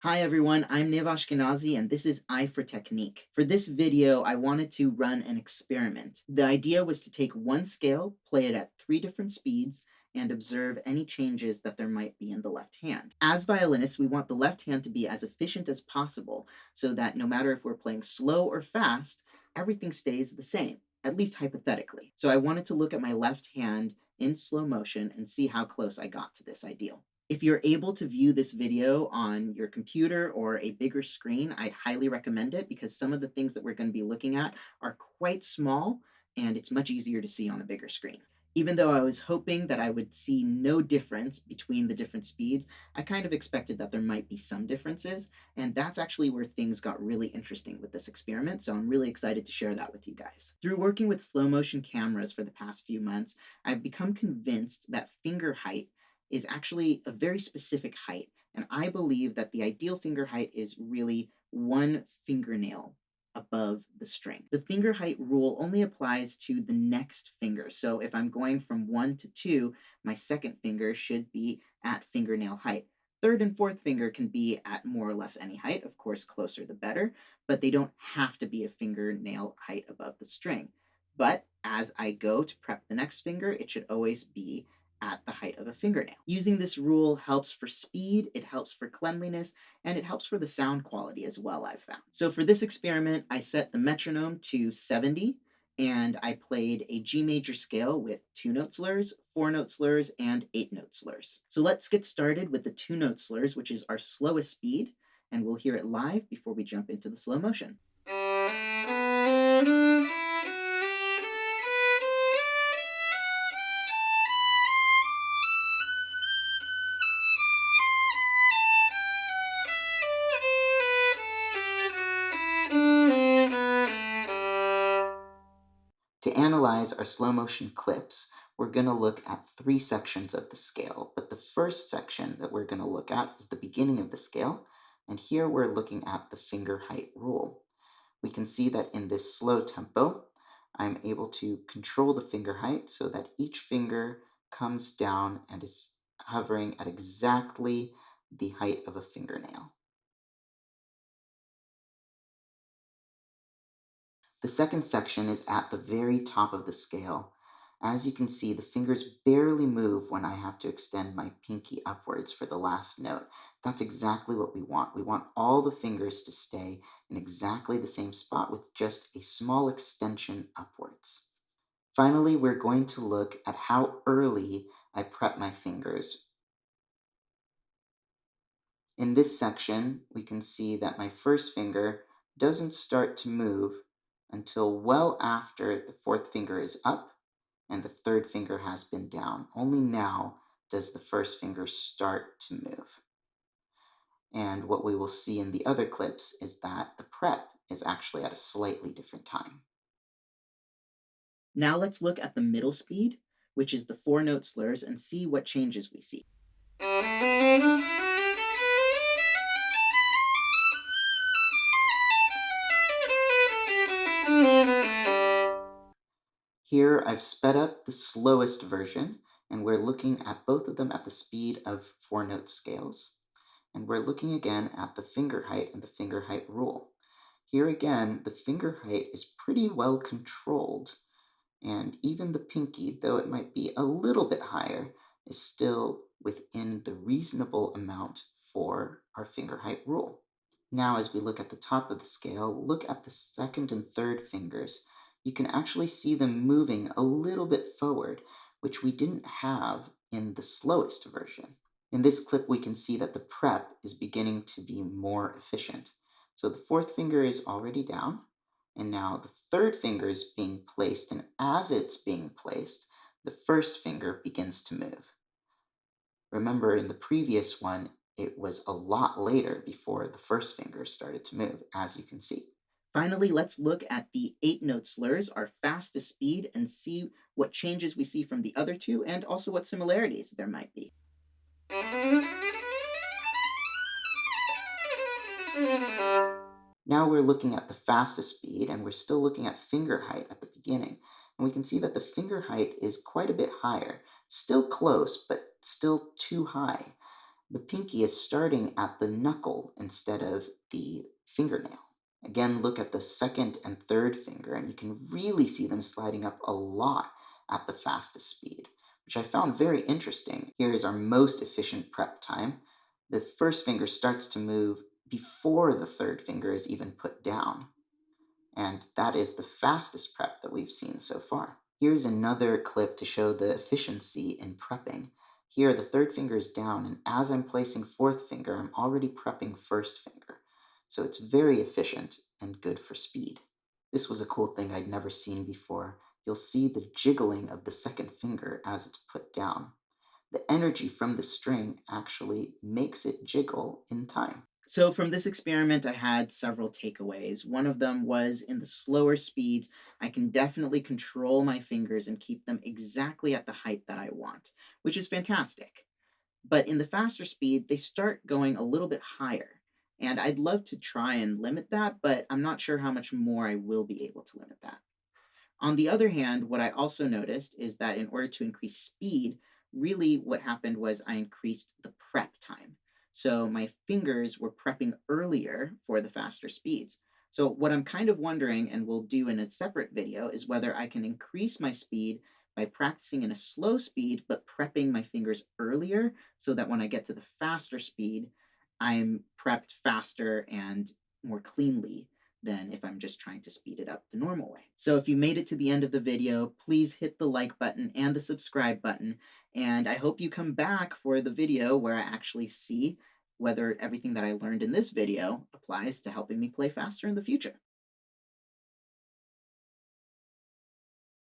Hi everyone, I'm Niv Ashkenazi and this is I for Technique. For this video, I wanted to run an experiment. The idea was to take one scale, play it at 3 different speeds, and observe any changes that there might be in the left hand. As violinists, we want the left hand to be as efficient as possible so that no matter if we're playing slow or fast, everything stays the same, at least hypothetically. So I wanted to look at my left hand in slow motion and see how close I got to this ideal. If you're able to view this video on your computer or a bigger screen, I'd highly recommend it because some of the things that we're going to be looking at are quite small and it's much easier to see on a bigger screen. Even though I was hoping that I would see no difference between the different speeds, I kind of expected that there might be some differences, and that's actually where things got really interesting with this experiment, so I'm really excited to share that with you guys. Through working with slow motion cameras for the past few months, I've become convinced that finger height is actually a very specific height. And I believe that the ideal finger height is really one fingernail above the string. The finger height rule only applies to the next finger. So if I'm going from 1 to 2, my second finger should be at fingernail height. Third and fourth finger can be at more or less any height, of course, closer the better, but they don't have to be a fingernail height above the string. But as I go to prep the next finger, it should always be at the height of a fingernail. Using this rule helps for speed, it helps for cleanliness, and it helps for the sound quality as well, I've found. So for this experiment, I set the metronome to 70, and I played a G major scale with 2-note slurs, 4-note slurs, and 8-note slurs. So let's get started with the 2-note slurs, which is our slowest speed, and we'll hear it live before we jump into the slow motion. To analyze our slow motion clips, we're going to look at 3 sections of the scale, but the first section that we're going to look at is the beginning of the scale, and here we're looking at the finger height rule. We can see that in this slow tempo, I'm able to control the finger height so that each finger comes down and is hovering at exactly the height of a fingernail. The second section is at the very top of the scale. As you can see, the fingers barely move when I have to extend my pinky upwards for the last note. That's exactly what we want. We want all the fingers to stay in exactly the same spot with just a small extension upwards. Finally, we're going to look at how early I prep my fingers. In this section, we can see that my first finger doesn't start to move until well after the fourth finger is up and the third finger has been down. Only now does the first finger start to move. And what we will see in the other clips is that the prep is actually at a slightly different time. Now let's look at the middle speed, which is the 4-note slurs, and see what changes we see. Here I've sped up the slowest version, and we're looking at both of them at the speed of 4-note scales. And we're looking again at the finger height and the finger height rule. Here again, the finger height is pretty well controlled, and even the pinky, though it might be a little bit higher, is still within the reasonable amount for our finger height rule. Now, as we look at the top of the scale, look at the second and third fingers. You can actually see them moving a little bit forward, which we didn't have in the slowest version. In this clip, we can see that the prep is beginning to be more efficient. So the fourth finger is already down, and now the third finger is being placed, and as it's being placed, the first finger begins to move. Remember, in the previous one, it was a lot later before the first finger started to move, as you can see. Finally, let's look at the 8-note slurs, our fastest speed, and see what changes we see from the other two and also what similarities there might be. Now we're looking at the fastest speed, and we're still looking at finger height at the beginning. And we can see that the finger height is quite a bit higher. Still close, but still too high. The pinky is starting at the knuckle instead of the fingernail. Again, look at the second and third finger, and you can really see them sliding up a lot at the fastest speed, which I found very interesting. Here is our most efficient prep time. The first finger starts to move before the third finger is even put down, and that is the fastest prep that we've seen so far. Here's another clip to show the efficiency in prepping. Here, the third finger is down, and as I'm placing fourth finger, I'm already prepping first finger. So it's very efficient and good for speed. This was a cool thing I'd never seen before. You'll see the jiggling of the second finger as it's put down. The energy from the string actually makes it jiggle in time. So, from this experiment, I had several takeaways. One of them was in the slower speeds, I can definitely control my fingers and keep them exactly at the height that I want, which is fantastic. But in the faster speed, they start going a little bit higher. And I'd love to try and limit that, but I'm not sure how much more I will be able to limit that. On the other hand, what I also noticed is that in order to increase speed, really what happened was I increased the prep time. So my fingers were prepping earlier for the faster speeds. So what I'm kind of wondering, and we'll do in a separate video, is whether I can increase my speed by practicing in a slow speed, but prepping my fingers earlier so that when I get to the faster speed, I'm prepped faster and more cleanly than if I'm just trying to speed it up the normal way. So if you made it to the end of the video, please hit the like button and the subscribe button. And I hope you come back for the video where I actually see whether everything that I learned in this video applies to helping me play faster in the future.